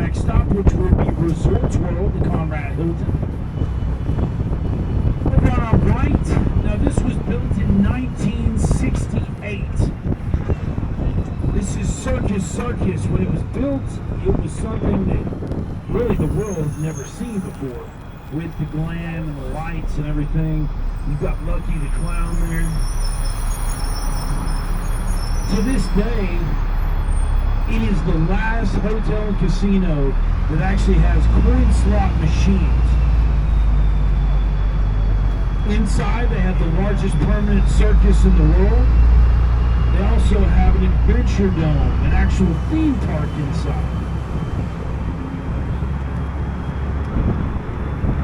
next stop, which will be Resorts World, the Conrad Hilton. Over on our right, now this was built in 1968. This is Circus. When it was built, it was something that really the world has never seen before, with the glam and the lights and everything. You've got Lucky the Clown there. To this day, it is the last hotel and casino that actually has coin slot machines. Inside, they have the largest permanent circus in the world. They also have an adventure dome, an actual theme park inside.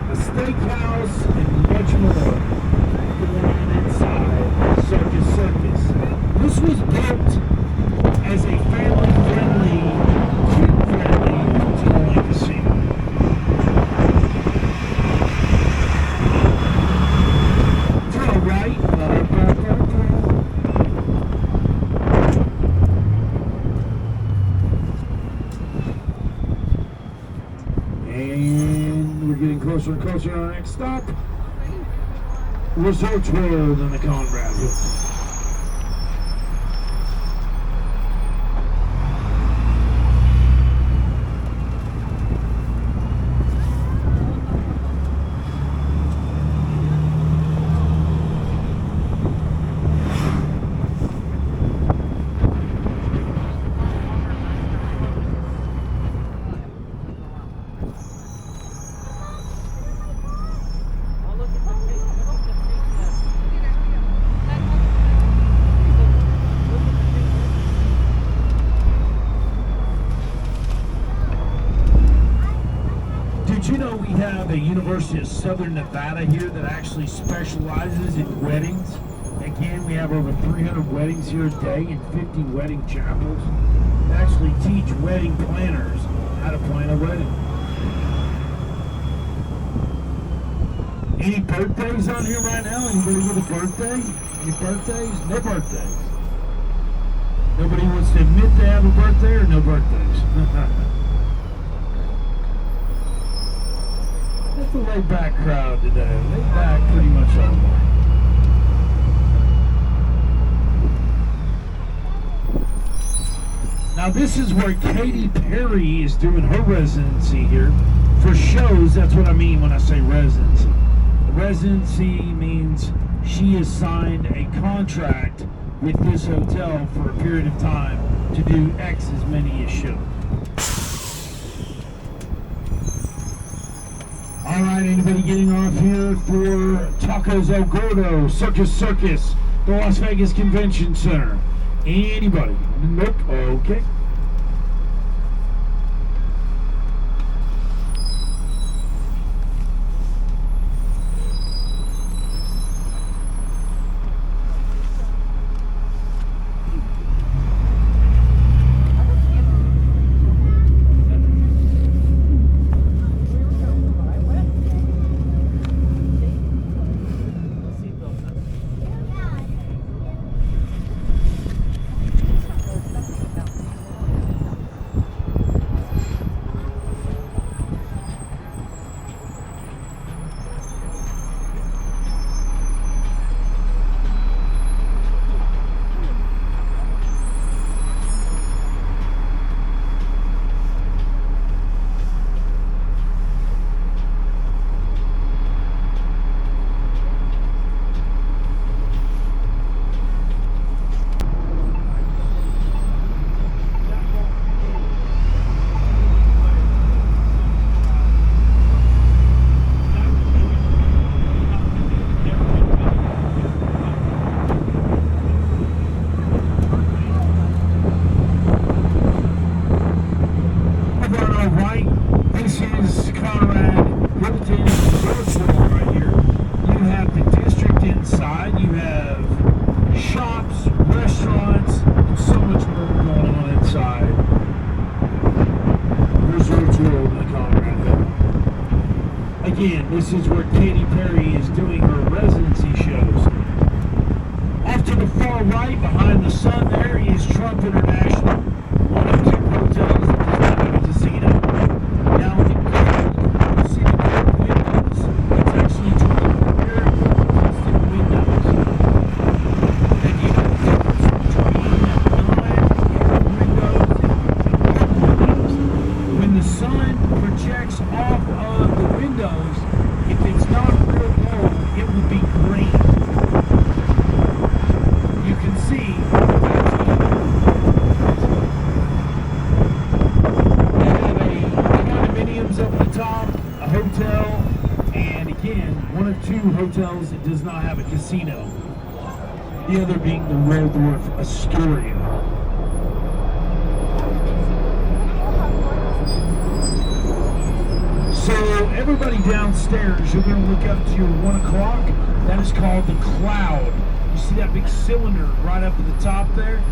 A steakhouse and much more going on inside Circus. This was built as a family-friendly, kid-friendly hotel and casino. Turn right. And we're getting closer and closer to our next stop. Resorts World in the Conrad Hilton. Did you know we have a University of Southern Nevada here that actually specializes in weddings? Again, we have over 300 weddings here a day and 50 wedding chapels that actually teach wedding planners how to plan a wedding. Any birthdays on here right now? Anybody with a birthday? Any birthdays? No birthdays. Nobody wants to admit they have a birthday or no birthdays? It's a laid-back crowd today. Laid back pretty much all day. Now this is where Katy Perry is doing her residency here. For shows, that's what I mean when I say residency. A residency means she has signed a contract with this hotel for a period of time to do X as many as shows. Alright, anybody getting off here for Tacos El Gordo, Circus, the Las Vegas Convention Center? Anybody? Nope. Okay. Again, this is where Katy Perry is doing her residency shows. Off to the far right, behind the sun there, is Trump International, one of two hotels that does not have a casino. projects off of the windows, if it's not real low, it will be green. You can see they have a condominiums up the top, a hotel, and again, one of two hotels that does not have a casino. The other being the Waldorf Astoria. So everybody downstairs, you're going to look up to your 1 o'clock. That is called the cloud. You see that big cylinder right up at the top there?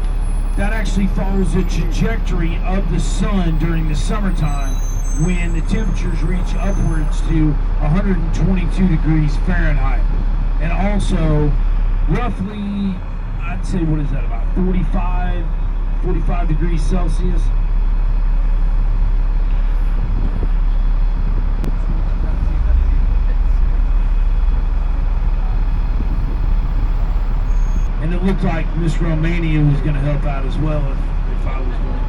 That actually follows the trajectory of the sun during the summertime when the temperatures reach upwards to 122 degrees Fahrenheit. And also, roughly, I'd say, what is that, about 45 degrees Celsius? And it looked like Miss Romania was going to help out as well if I was going.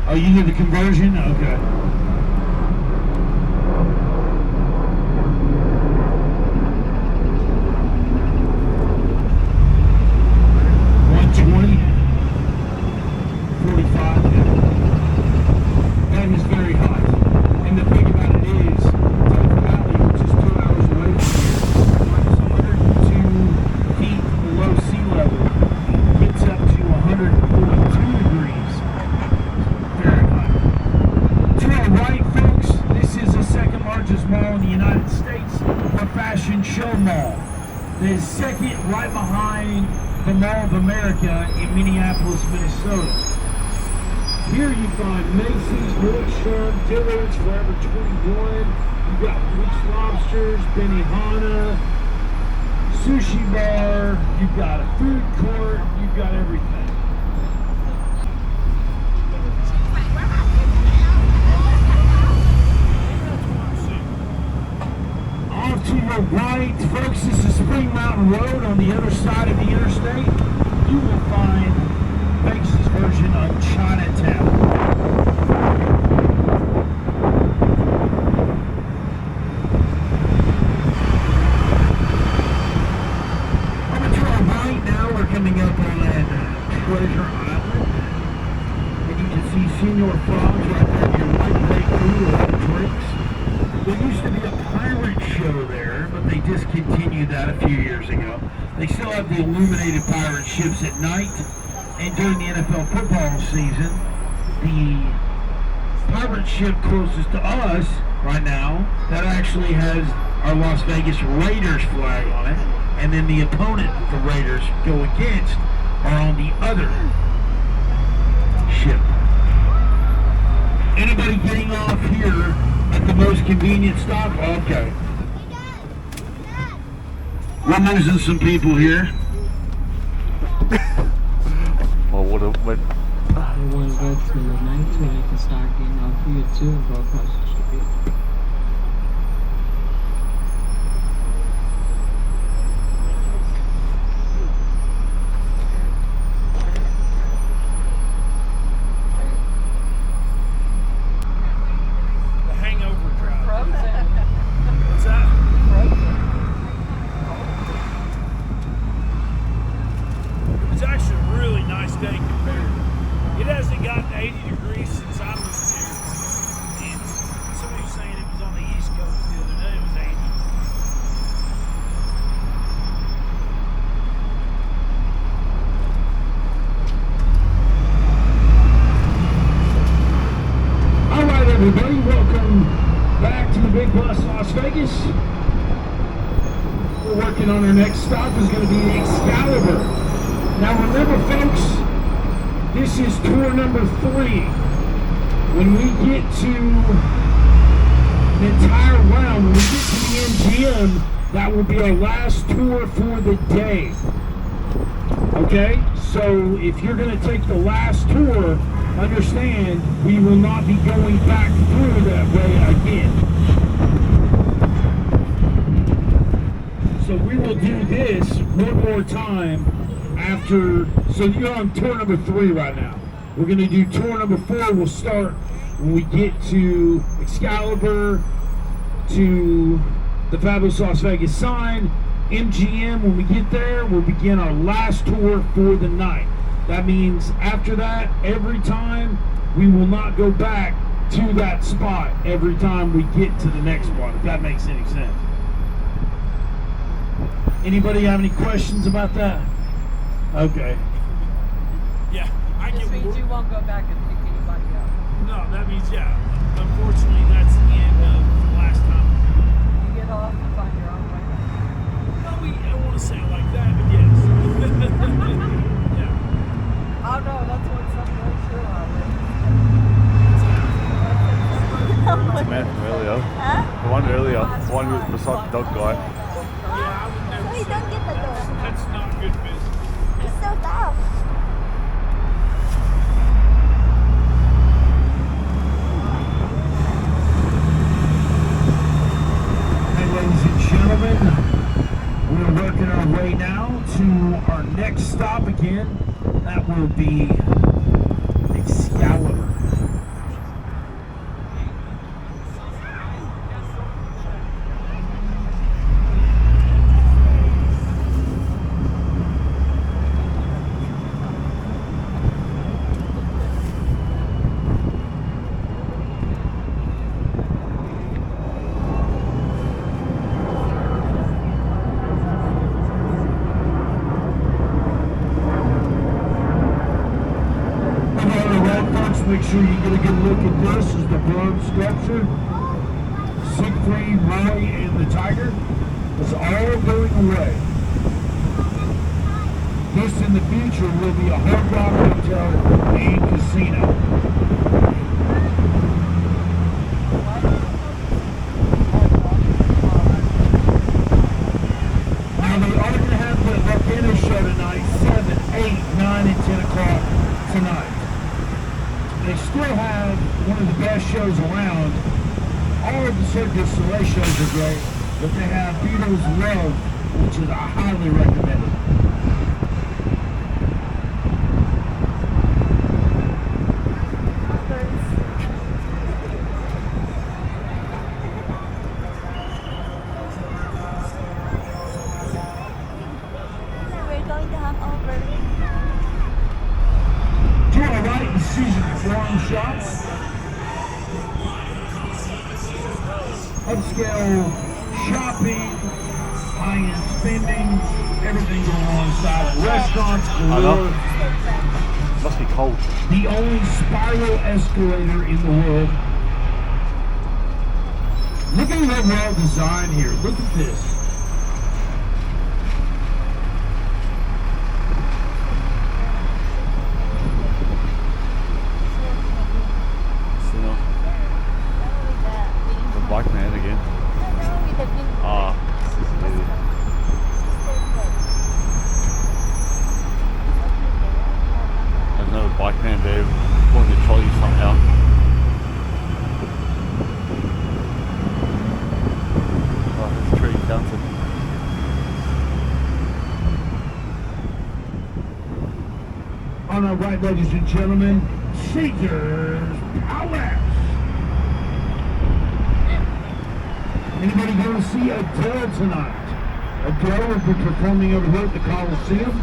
Oh, you did the conversion? Okay. The second right behind the Mall of America in Minneapolis, Minnesota. Here you find Macy's, Nordstrom, Dillard's, Forever 21. You've got Weeks Lobsters, Benihana, Sushi Bar. You've got a food court. You've got everything. To your right, folks, this is Spring Mountain Road. On the other side of the interstate, you will find Vegas' version of Chinatown. Over to our right now, we're coming up on Treasure Island. And you can see Senor Frogs right there in your white plate food with drinks. There used to be a pirate show there, but they discontinued that a few years ago. They still have the illuminated pirate ships at night, and during the NFL football season, the pirate ship closest to us right now, that actually has our Las Vegas Raiders flag on it, and then the opponent the Raiders go against are on the other ship. Anybody getting off here at the most convenient stop? Okay. We're losing some people here. Well, what up, but We want to go to the night so we can start getting off here too and go across the street. The hangover drive. What's that? It's actually a really nice day compared. It hasn't gotten 80 degrees since I was here. And somebody was saying it was on the East Coast the other day, it was 80. All right, everybody, welcome back to the Big Bus Las Vegas. We're working on our next stop is going to be Excalibur. Now remember, folks, this is tour number 3. When we get to the entire round, when we get to the MGM, that will be our last tour for the day. Okay? So if you're going to take the last tour, understand we will not be going back through that way again. So we will do this one more time after. So you're on tour number 3 right now. We're going to do tour number 4. We'll start when we get to Excalibur to the Fabulous Las Vegas sign. MGM, when we get there, we'll begin our last tour for the night. That means after that, every time, we will not go back to that spot every time we get to the next one, if that makes any sense. Anybody have any questions about that? Okay. Yeah, I This get means you won't go back and pick anybody up. No, that means, yeah, unfortunately, that's the end of the last time. You get off and find your own way. No, I don't want to say it like that, but yes. Yeah. Oh no, that's what some boys do It's a man from earlier. The one earlier. The one who was beside the dog guy. Yeah, I would never So you say don't get the dog. that's not good business. It's so tough. Hey, ladies and gentlemen, we're working our way now to our next stop again. That will be Excalibur. Make sure you get a good look at this. Is the bird sculpture. Siegfried, Roy, and the tiger. It's all going away. This in the future will be a Hard Rock hotel and casino. Now they are going to have the volcano show tonight, 7, 8, 9, and 10 o'clock tonight. They still have one of the best shows around. All of the Cirque du Soleil shows are great, but they have Beatles Love, which is I highly recommend it. We're going to hang over. To our right is Season Forum Shops. Upscale shopping, high-end spending, everything going on inside. Restaurants galore. Must be cold. The only spiral escalator in the world. Look at the overall design here. Look at this. The bike man again. Ah. There's another bike man there pulling the trolley somehow. Oh, there's a tree bouncing. On our right, ladies and gentlemen, Caesar's Palace. Anybody going to see Adele tonight? Adele will be performing over here at the Coliseum.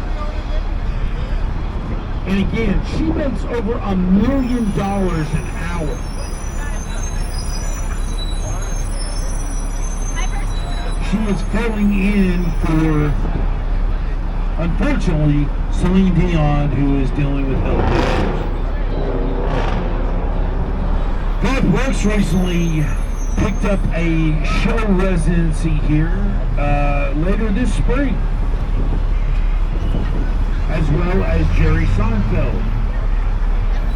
And again, she makes over $1 million an hour. She is filling in for, unfortunately, Celine Dion, who is dealing with health issues. Garth Brooks recently picked up a show residency here later this spring, as well as Jerry Seinfeld.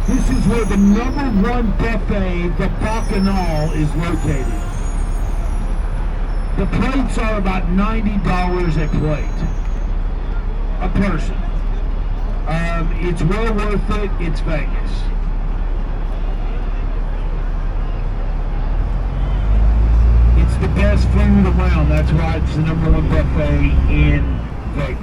This is where the #1 buffet, the Bacchanal, is located. The plates are about $90 a plate, a person. It's well worth it. It's Vegas. It's the best food around. That's why it's the #1 buffet in Vegas.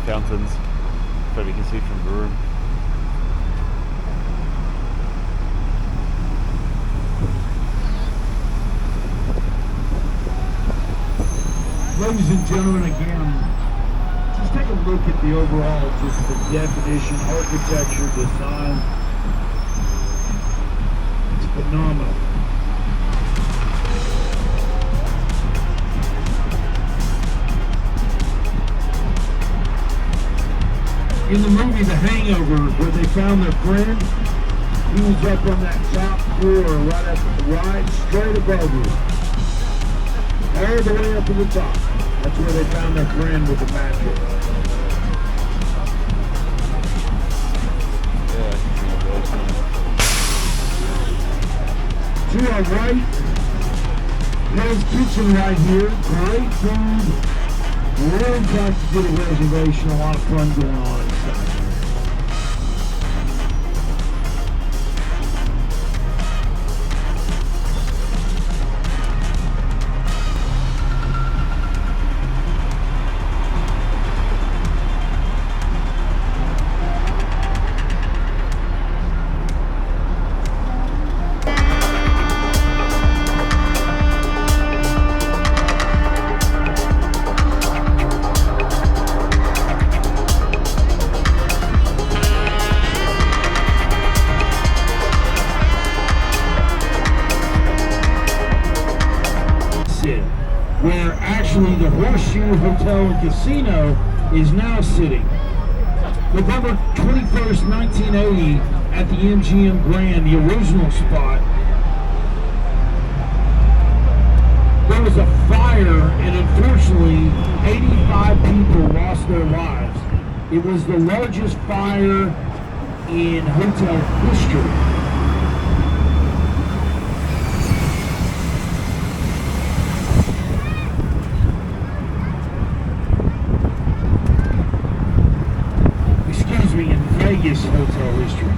fountains that we can see from the room. Ladies and gentlemen, again, just take a look at the overall, just the definition, architecture, design. It's phenomenal. In the movie The Hangover, where they found their friend, he was up on that top floor, right up straight above you. All the way up to the top. That's where they found their friend with the mattress. To our right, Hell's Kitchen right here. Great food. Really got to get a reservation. A lot of fun going on inside. Where actually the Horseshoe Hotel and Casino is now sitting. November 21st, 1980, at the MGM Grand, the original spot, there was a fire and unfortunately 85 people lost their lives. It was the largest fire in hotel history. In Vegas hotel history.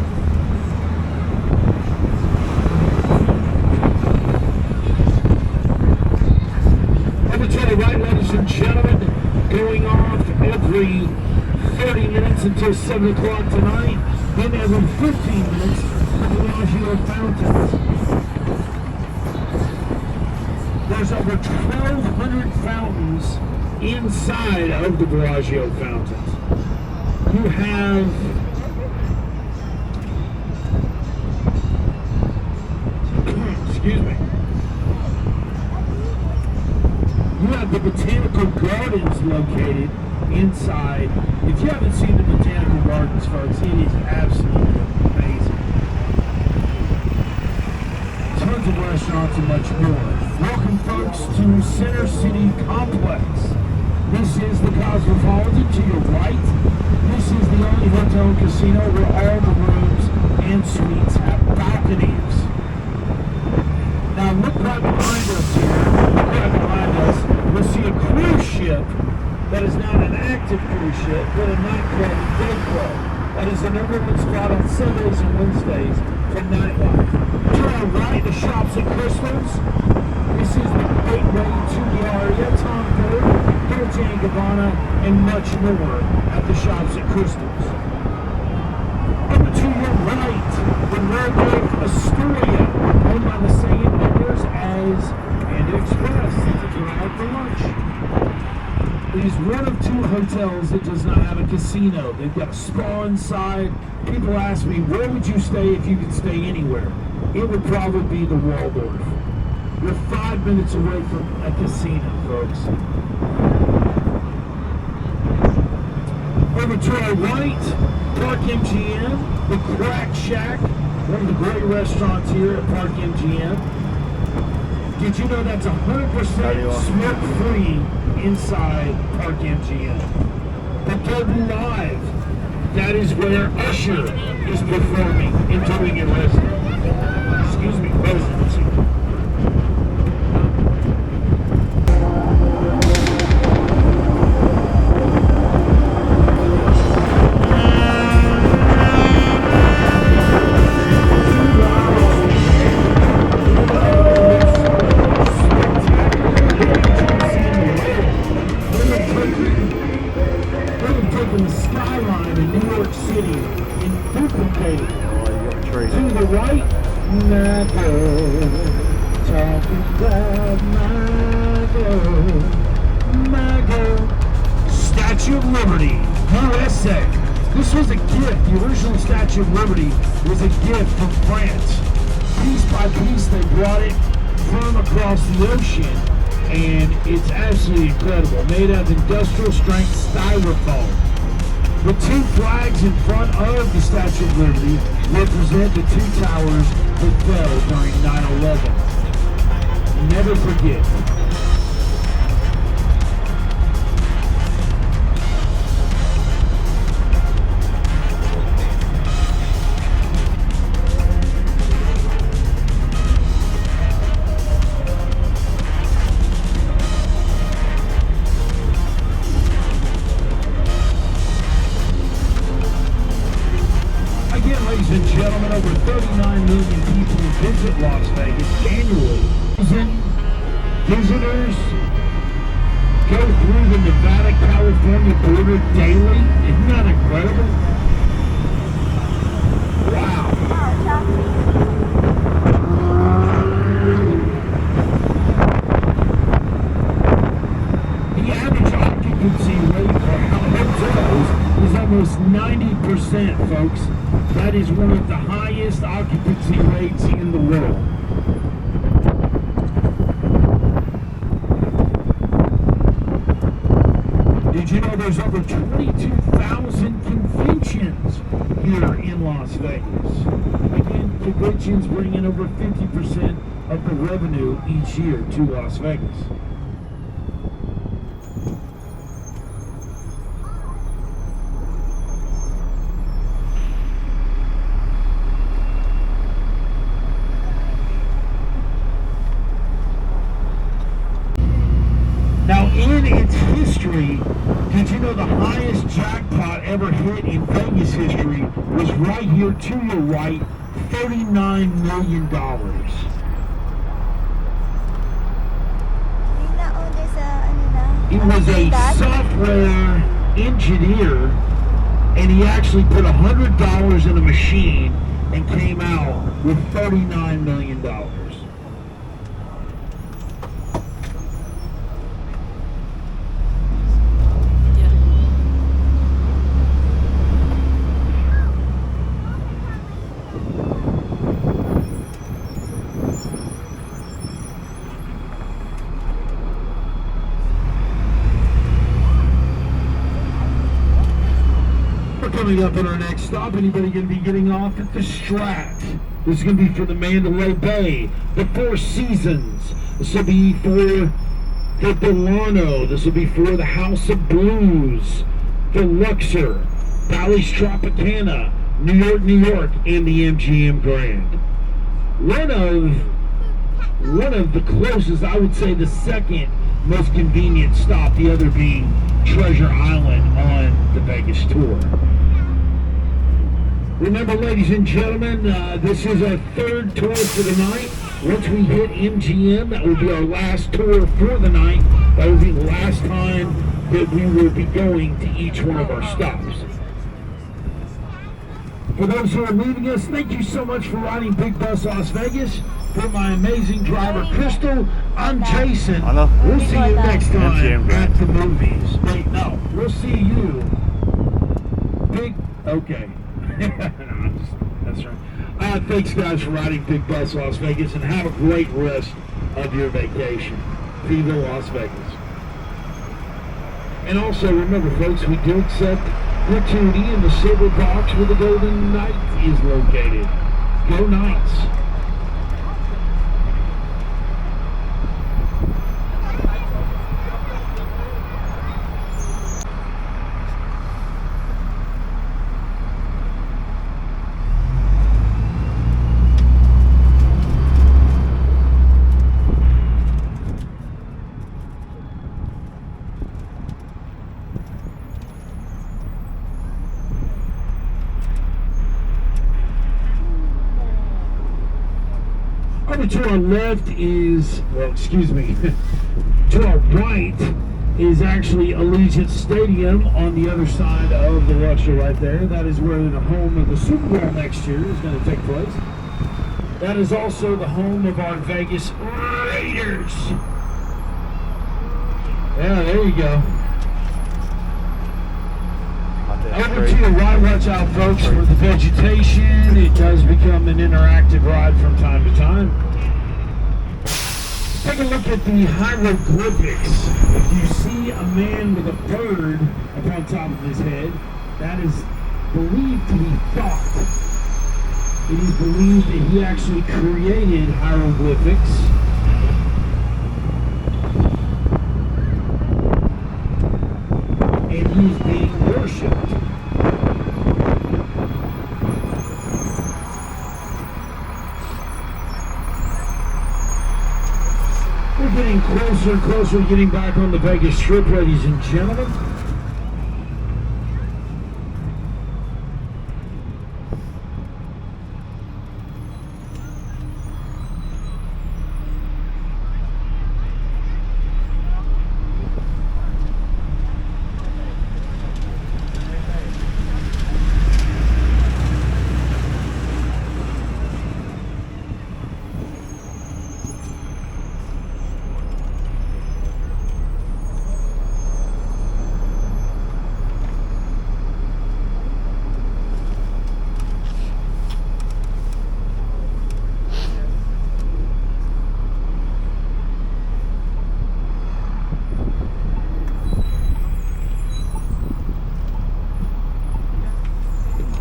Over to the right, ladies and gentlemen, going off every 30 minutes until 7 o'clock tonight, then every 15 minutes for the Bellagio fountains. There's over 1,200 fountains inside of the Bellagio fountains. You have excuse me. You have the Botanical Gardens located inside. If you haven't seen the Botanical Gardens, folks, it is absolutely amazing. Tons of restaurants and much more. Welcome, folks, to Center City Complex. This is the Cosmopolitan to your right. This is the only hotel and casino where all the rooms and suites have balconies. Now look right behind us here. Look right behind us. We'll see a cruise ship that is not an active cruise ship, but a nightclub and day club. That is the number one spot on Sundays and Wednesdays for nightlife. To our right, the Shops at Crystals. This is the gateway to the area. Tom Ford, Dolce & Gabbana, and much more at the Shops at Crystals. Over to your right, the Waldorf Astoria, owned by the same owners as Panda Express. It's a drive for lunch. It is one of two hotels that does not have a casino. They've got a spa inside. People ask me, where would you stay if you could stay anywhere? It would probably be the Waldorf. We're 5 minutes away from a casino, folks. Over to our right, Park MGM, the Crack Shack, one of the great restaurants here at Park MGM. Did you know that's 100% smoke-free inside Park MGM? The Derby Live, that is where Usher is performing and doing a residency. my girl, talking about my girl. Statue of Liberty, USA. This was a gift. The original Statue of Liberty was a gift from France. Piece by piece, they brought it from across the ocean, and it's absolutely incredible. Made out of industrial strength styrofoam. The two flags in front of the Statue of Liberty represent the two towers that fell during 9/11. Never forget. Ladies and gentlemen, over 39 million people visit Las Vegas annually. Visitors go through the Nevada-California border daily. Isn't that incredible? Wow. The average occupancy rate for hotels is almost 90%, folks. That is one of the highest occupancy rates in the world. Did you know there's over 22,000 conventions here in Las Vegas? Again, conventions bring in over 50% of the revenue each year to Las Vegas. Now, in its history, did you know the highest jackpot ever hit in Vegas history was right here to your right, $39 million. It was a software engineer, and he actually put $100 in a machine and came out with $39 million. Coming up on our next stop, anybody going to be getting off at the Strat? This is going to be for the Mandalay Bay, the Four Seasons. This will be for the Delano. This will be for the House of Blues, the Luxor, Bally's Tropicana, New York, and the MGM Grand. One of the closest, I would say the second most convenient stop, the other being Treasure Island on the Vegas tour. Remember, ladies and gentlemen, this is our third tour for the night. Once we hit MGM, that will be our last tour for the night. That will be the last time that we will be going to each one of our stops. For those who are leaving us, thank you so much for riding Big Bus Las Vegas. For my amazing driver, Crystal, I'm Jason. We'll see you next time at the movies. Wait, no, we'll see you. Okay. That's right. Thanks, guys, for riding Big Bus Las Vegas, and have a great rest of your vacation. Viva Las Vegas. And also, remember, folks, we do accept gratuity in the silver box where the Golden Knight is located. Go Knights. To our left is, well, excuse me, to our right is actually Allegiant Stadium on the other side of the Luxor right there. That is where the home of the Super Bowl next year is going to take place. That is also the home of our Vegas Raiders. Yeah, there you go. Over to the right, watch out folks for the vegetation. It does become an interactive ride from time to time. Take a look at the hieroglyphics. If you see a man with a bird up on top of his head, that is believed to be thought. It is believed that he actually created hieroglyphics. And he's being worshipped. We're getting closer and closer to getting back on the Vegas Strip, ladies and gentlemen.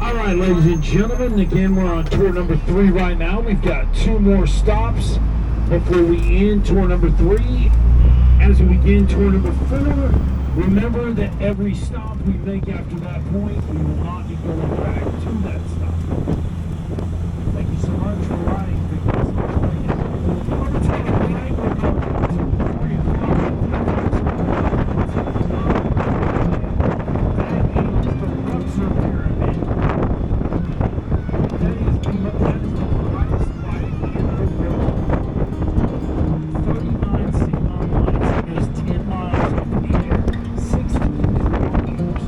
Alright, ladies and gentlemen, again we're on tour number 3 right now. We've got 2 more stops before we end tour number 3. As we begin tour number 4, remember that every stop we make after that point, we will not be going back to that stop. Thank you so much for riding. Over to the right, we're going to 3 o'clock. That is the Luxor Pyramid. That is the brightest light in the world. 39 signal lights. It goes 10 miles up in the air, 16 kilometers.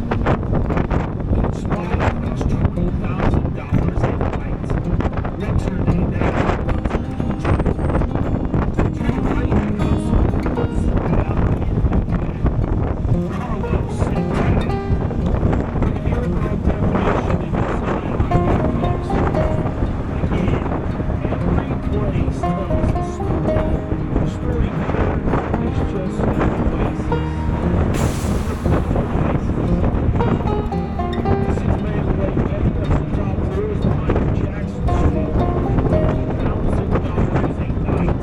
Each light costs $20,000 a light. Luxor named after Egypt. To the right, it goes down in Carlos and Teddy. The aircraft definition and design right here, folks. Again, every place tells a story. The story here is just an oasis. This is Mandalay Bay. That's the top floor is behind the Jackson Street. $30,000 a night.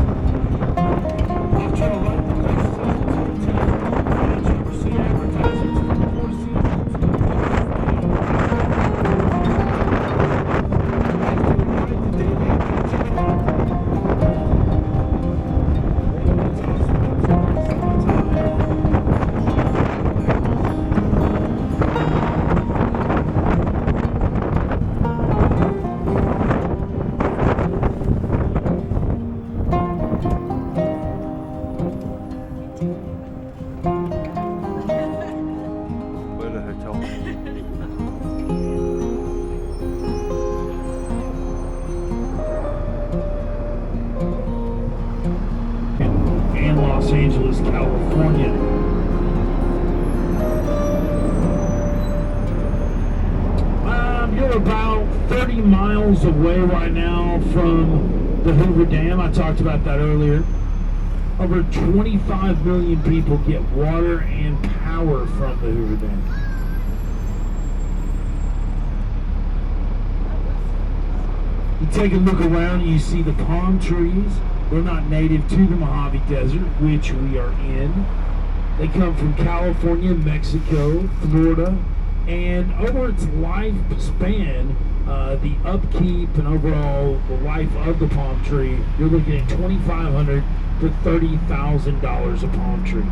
Off to the right, the Four Seasons Hotel. Did you ever see advertisements for the Four Seasons? Where the hotel? And Los Angeles, California. You're about 30 miles away right now from the Hoover Dam. I talked about that earlier. Over 25 million people get water and power from the Hoover Dam. You take a look around and you see the palm trees. They're not native to the Mojave Desert, which we are in. They come from California, Mexico, Florida, and over its lifespan, the upkeep and overall the life of the palm tree, you're looking at $2,500 to $30,000 a palm tree.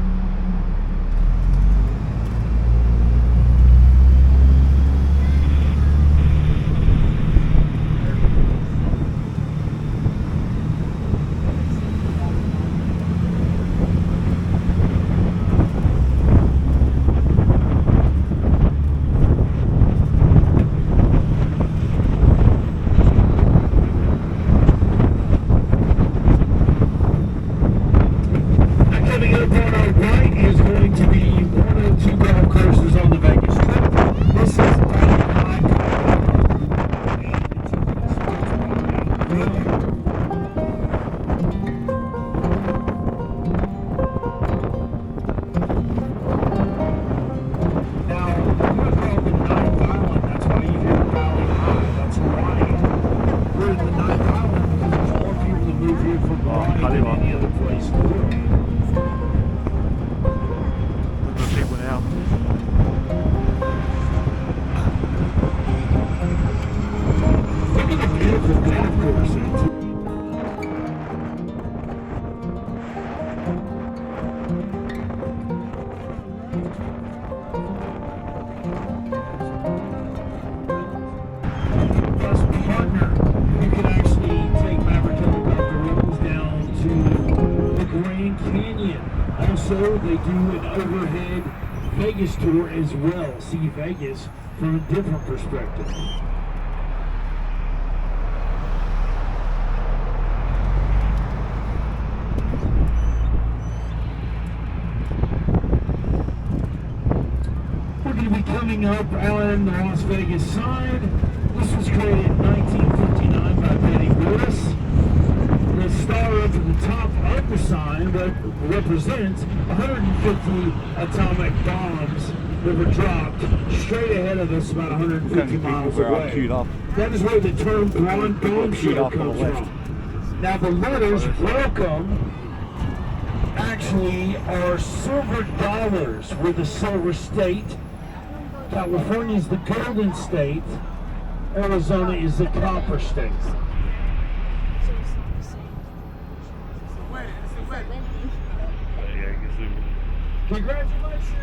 Plus partner, you can actually take Maverick helicopter runs down to the Grand Canyon. Also, they do an overhead Vegas tour as well. See Vegas from a different perspective. We're going to be coming up on the Las Vegas side. This was created in 1959 by Betty Willis. The star up at the top of the sign represents 150 atomic bombs that were dropped straight ahead of us about 150 miles away. Queued up. That is where the term blonde bomb Queued show up on the comes left. from. Now the letters welcome actually are silver dollars. We're the silver state. California is the golden state. Arizona is the copper state. Congratulations!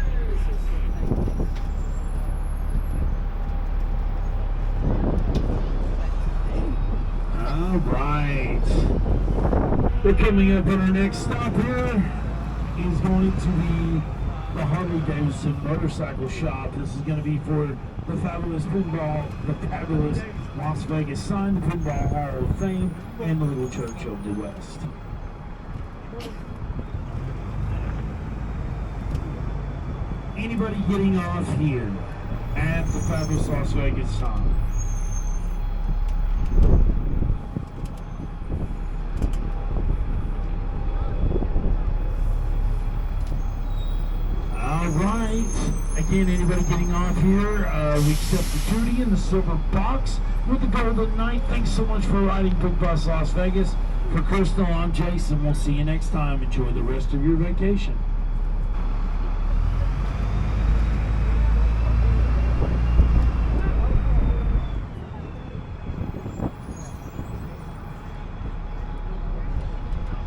All right. We're coming up on our next stop here. Is going to be the Harley Davidson motorcycle shop. This is going to be for the fabulous Las Vegas sign, the Pinball Hall of Fame, and the Little Church of the West. Anybody getting off here at the fabulous Las Vegas sign? Alright, again, anybody getting off here, we accept the duty in the silver box with the golden knight. Thanks so much for riding Big Bus Las Vegas. For Crystal, I'm Jason. We'll see you next time. Enjoy the rest of your vacation.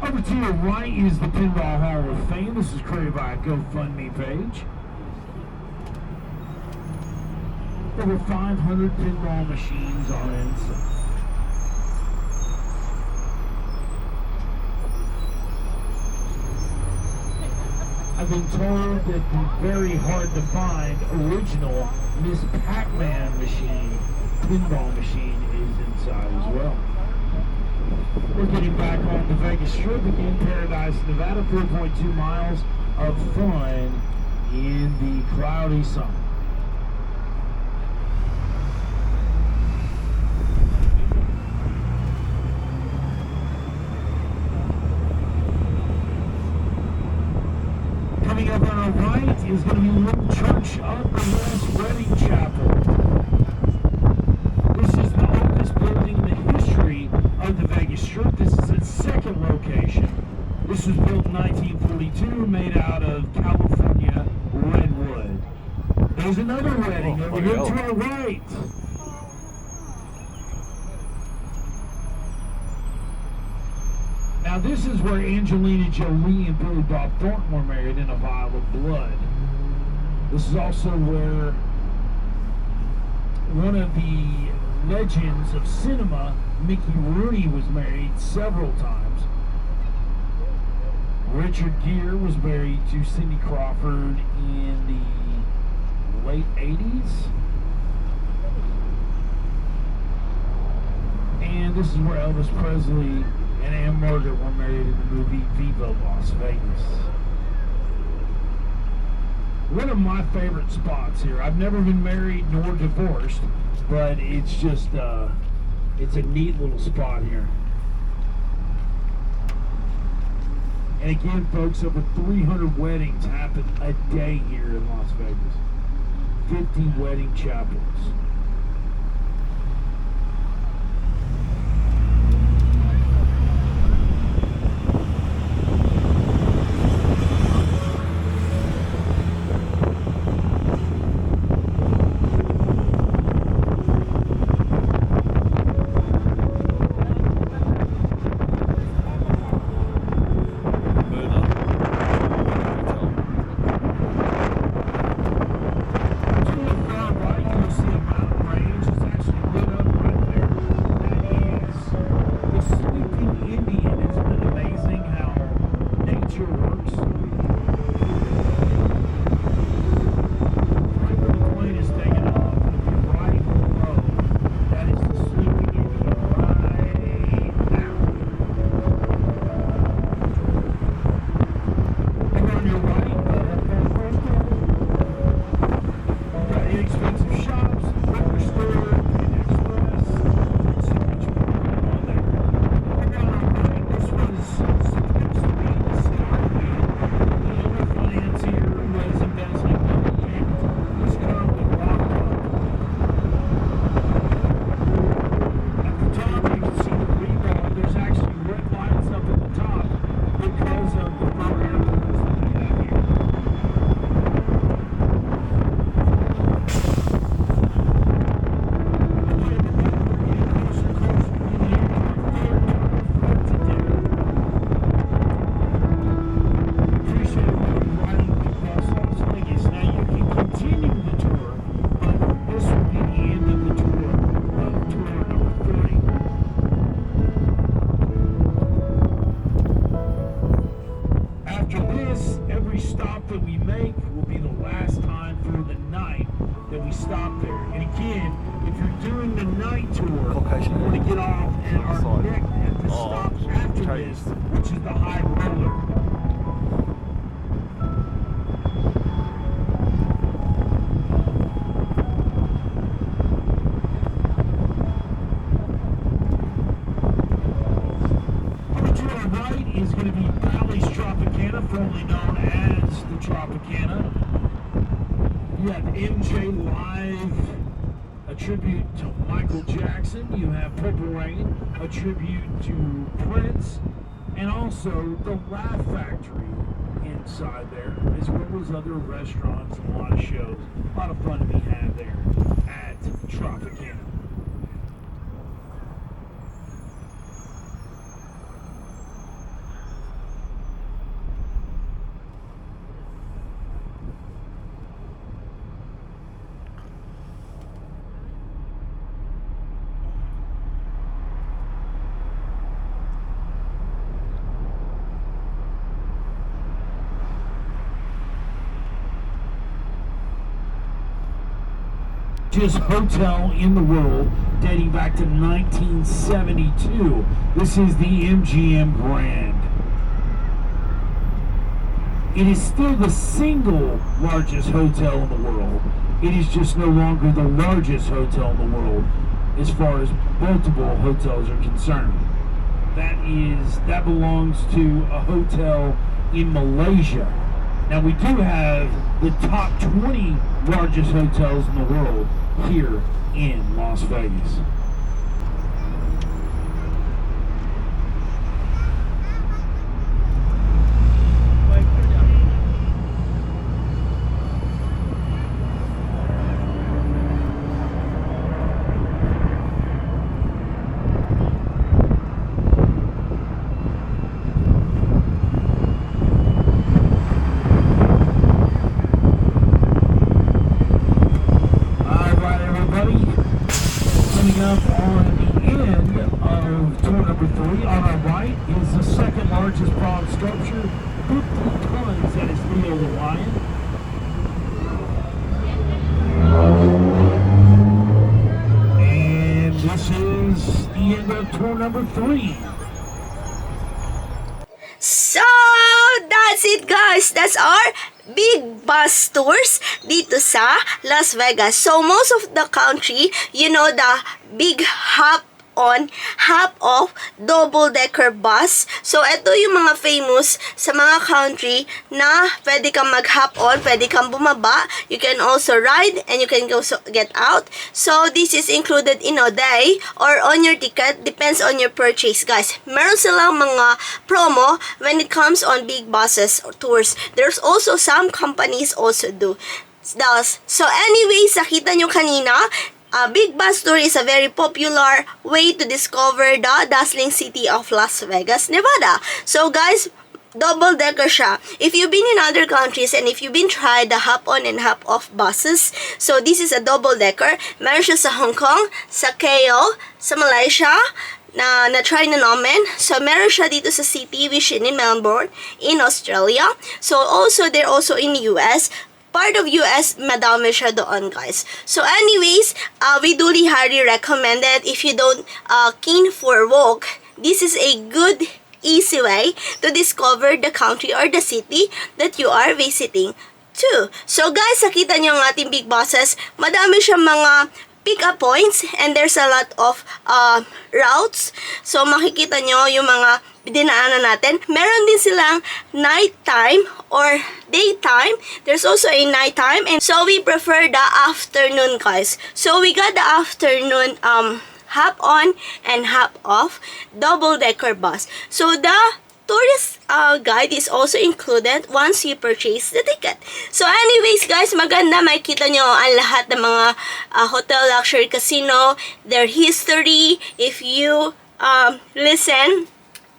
Over to your right is the Pinball Hall of Fame. This is created by a GoFundMe page. Over 500 pinball machines are inside. I've been told that the very hard to find original Miss Pac-Man machine, pinball machine, is inside as well. We're getting back on the Vegas Strip again, Paradise, Nevada, 4.2 miles of fun in the cloudy sun. Coming up on our right is going to be Little Church of the West Wedding Chapel. This is the oldest building in the history of the Vegas Strip. This is its second location. This was built in 1942, made out of California redwood. There's another wedding over here to our right. Now this is where Angelina Jolie and Billy Bob Thornton were married in a vial of blood. This is also where one of the legends of cinema, Mickey Rooney, was married several times. Richard Gere was married to Cindy Crawford in the late 80s. And this is where Elvis Presley and Ann Margaret were married in the movie Viva Las Vegas. One of my favorite spots here. I've never been married nor divorced, but it's just, it's a neat little spot here. And again, folks, over 300 weddings happen a day here in Las Vegas. 50 wedding chapels. that we stopped there. And again, if you're doing the night tour, Caucasian. you want to get off at our Side. next at the Oh, stop after Chinese. this, which is the high roller. Right is going to be Bally's Tropicana, formerly known as the Tropicana. You have MJ Live, a tribute to Michael Jackson. You have Purple Rain, a tribute to Prince, and also the Laugh Factory inside there, as well as other restaurants and a lot of shows. A lot of fun to be had there at Tropicana. Hotel in the world dating back to 1972. This is the MGM Grand. It is still the single largest hotel in the world. It is just no longer the largest hotel in the world as far as multiple hotels are concerned. That belongs to a hotel in Malaysia. Now we do have the top 20 largest hotels in the world here in Las Vegas. Up on the end of tour number 3, on our right is the second largest bronze sculpture, 50 tons, that is Leo the Lion. And this is the end of tour number 3. So, that's it guys. That's our big bus tours dito sa Las Vegas. So, most of the country, you know, the big hop-on, hop-off, double-decker bus. So, ito yung mga famous sa mga country na pwede kang mag-hop-on, pwede kang bumaba. You can also ride and you can also get out. So, this is included in a day or on your ticket. Depends on your purchase, guys. Meron silang mga promo when it comes on big buses or tours. There's also some companies also do. So, anyways, nakita nyo kanina, big bus tour is a very popular way to discover the dazzling city of Las Vegas, Nevada. So guys, double-decker siya. If you've been in other countries and if you've been tried the hop-on and hop-off buses, so this is a double-decker. Meron siya sa Hong Kong, sa KL, sa Malaysia, na-try na namin. So, meron siya dito sa city, which is in Melbourne, in Australia. So, also, they're also in US. Part of US, madami siya doon, guys. So, anyways, we duly highly recommend it. If you don't keen for walk, this is a good, easy way to discover the country or the city that you are visiting too. So, guys, nakita nyo ang ating big buses. Madami siya mga pick-up points and there's a lot of routes. So, makikita nyo yung mga dinaanan natin. Meron din silang nighttime or daytime. There's also a nighttime. And so, we prefer the afternoon, guys. So, we got the afternoon hop on and hop off double-decker bus. So, the tourist guide is also included once you purchase the ticket. So anyways guys, maganda, makikita nyo ang lahat ng mga hotel, luxury, casino, their history. If you listen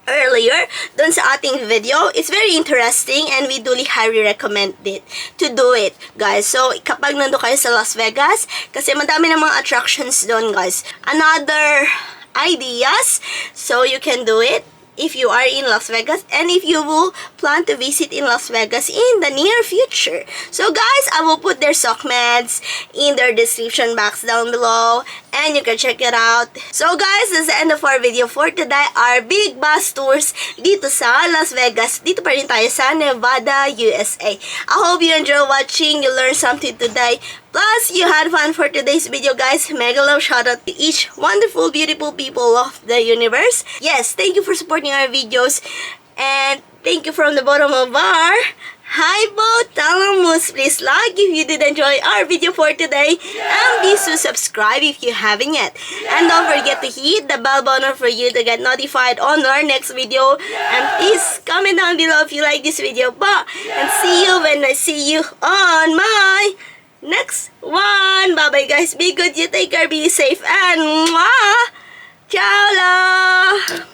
earlier dun sa ating video, it's very interesting and we duly highly recommend it to do it, guys. So kapag nando kayo sa Las Vegas, kasi madami ng mga attractions doon, guys. Another ideas, so you can do it if you are in Las Vegas and if you will plan to visit in Las Vegas in the near future. So guys, I will put their sock meds in their description box down below and you can check it out. So guys, that's the end of our video for today. Our big bus tours dito sa Las Vegas. Dito pa rin tayo sa Nevada, USA. I hope you enjoy watching. You learned something today. Plus, you had fun for today's video, guys. Mega love shout out to each wonderful, beautiful people of the universe. Yes, thank you for supporting our videos. And thank you from the bottom of our hypothalamus. Please like if you did enjoy our video for today. And please do subscribe if you haven't yet. And don't forget to hit the bell button for you to get notified on our next video. And please comment down below if you like this video. And see you when I see you on my next one. Bye bye guys. Be good. You take care. Be safe. And mwah! Ciao la!